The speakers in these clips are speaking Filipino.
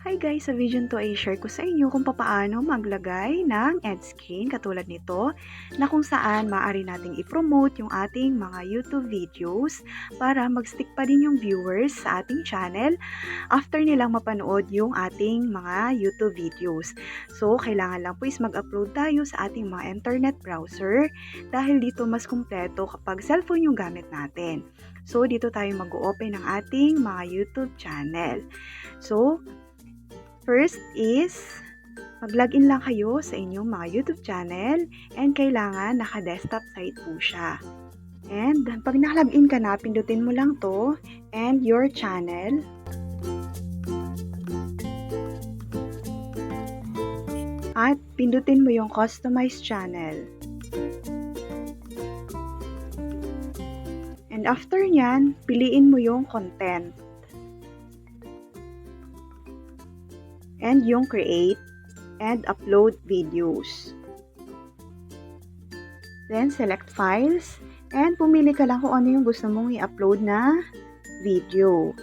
Hi guys! Sa video to ay share ko sa inyo kung paano maglagay ng end screen katulad nito na kung saan maaari nating i-promote yung ating mga YouTube videos para mag-stick pa din yung viewers sa ating channel after nilang mapanood yung ating mga YouTube videos. So, kailangan lang po is mag-upload tayo sa ating mga internet browser dahil dito mas kumpleto kapag cellphone yung gamit natin. So, dito tayo mag-open ng ating mga YouTube channel. So, first is, mag-login lang kayo sa inyong mga YouTube channel and kailangan naka-desktop site po siya. And pag naka-login ka na, pindutin mo lang to and your channel. At pindutin mo yung customize channel. And after nyan, piliin mo yung content. And yung create and upload videos. Then, select files and pumili ka lang kung ano yung gusto mong i-upload na video.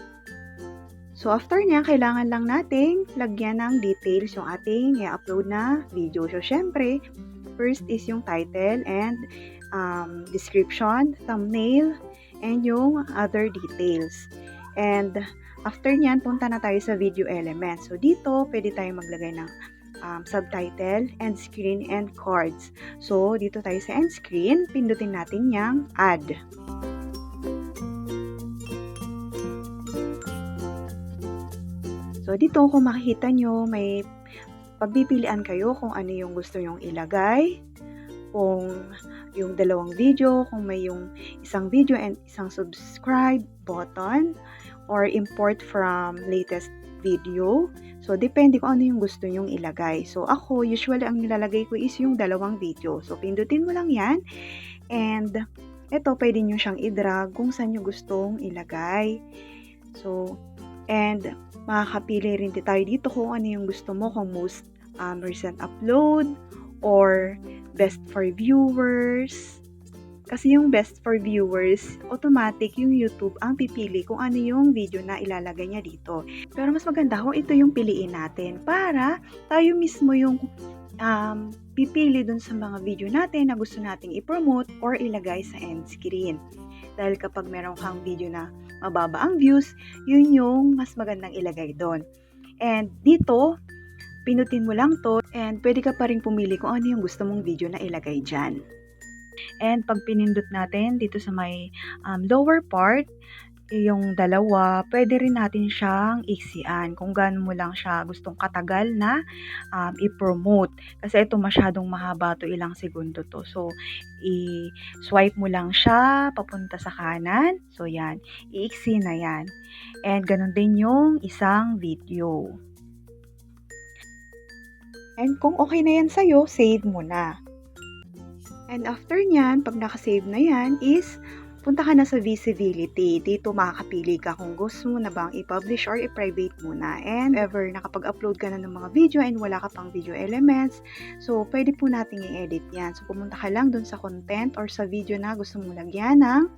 So, after niya, kailangan lang nating lagyan ng details yung ating i-upload na video. So, syempre, first is yung title and description, thumbnail, and yung other details. And after nyan, punta na tayo sa video element. So, dito, pwede tayo maglagay ng subtitle, end screen, and cards. So, dito tayo sa end screen, pindutin natin yung add. So, dito, kung makikita nyo, may pagpipilian kayo kung ano yung gusto nyong ilagay. Kung yung dalawang video, kung may yung isang video and isang subscribe button, or import from latest video. So, depende kung ano yung gusto nyong ilagay. So, ako, usually, ang nilalagay ko is yung dalawang video. So, pindutin mo lang yan. And, ito, pwede nyo siyang i-drag kung saan nyo gustong ilagay. So, and, makakapili rin tayo dito kung ano yung gusto mo, kung most recent upload, or best for viewers. Kasi yung best for viewers, automatic yung YouTube ang pipili kung ano yung video na ilalagay niya dito. Pero mas maganda kung ito yung piliin natin para tayo mismo yung pipili dun sa mga video natin na gusto nating i-promote or ilagay sa end screen. Dahil kapag meron kang video na mababa ang views, yun yung mas magandang ilagay doon. And dito, pinutin mo lang to and pwede ka pa rin pumili kung ano yung gusto mong video na ilagay dyan. And pag pinindot natin dito sa may lower part, yung dalawa, pwede rin natin siyang iksian kung gaano mo lang siya gustong katagal na i-promote. Kasi ito masyadong mahaba to, ilang segundo to. So, i-swipe mo lang siya papunta sa kanan. So, yan. Iiksi na yan. And ganun din yung isang video. And kung okay na yan sa'yo, save mo na. And after nyan, pag nakasave na yan, is punta ka na sa visibility. Dito makakapili ka kung gusto mo na bang i-publish or i-private muna. And ever nakapag-upload ka na ng mga video and wala ka pang video elements, so pwede po natin i-edit yan. So pumunta ka lang dun sa content or sa video na gusto mong lagyan ng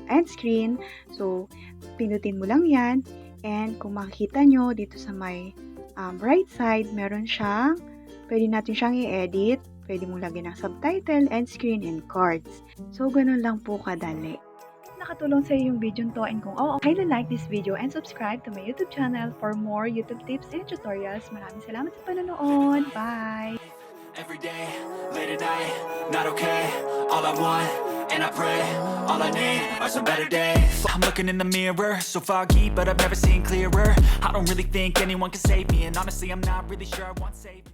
end screen. So pinutin mo lang yan. And kung makikita nyo dito sa may right side, meron siyang, pwede natin siyang i-edit. Pwede mong lagyan ng subtitle, end screen, and cards. So, ganun lang po kadali. Nakatulong sa iyo yung video to, and kung highly like this video and subscribe to my YouTube channel for more YouTube tips and tutorials. Maraming salamat sa panonood. Bye! Every day, late at night, not okay. All I want, and I pray, all I need are some better days. I'm looking in the mirror, so foggy, but I've never seen clearer. I don't really think anyone can save me, and honestly, I'm not really sure I want saving.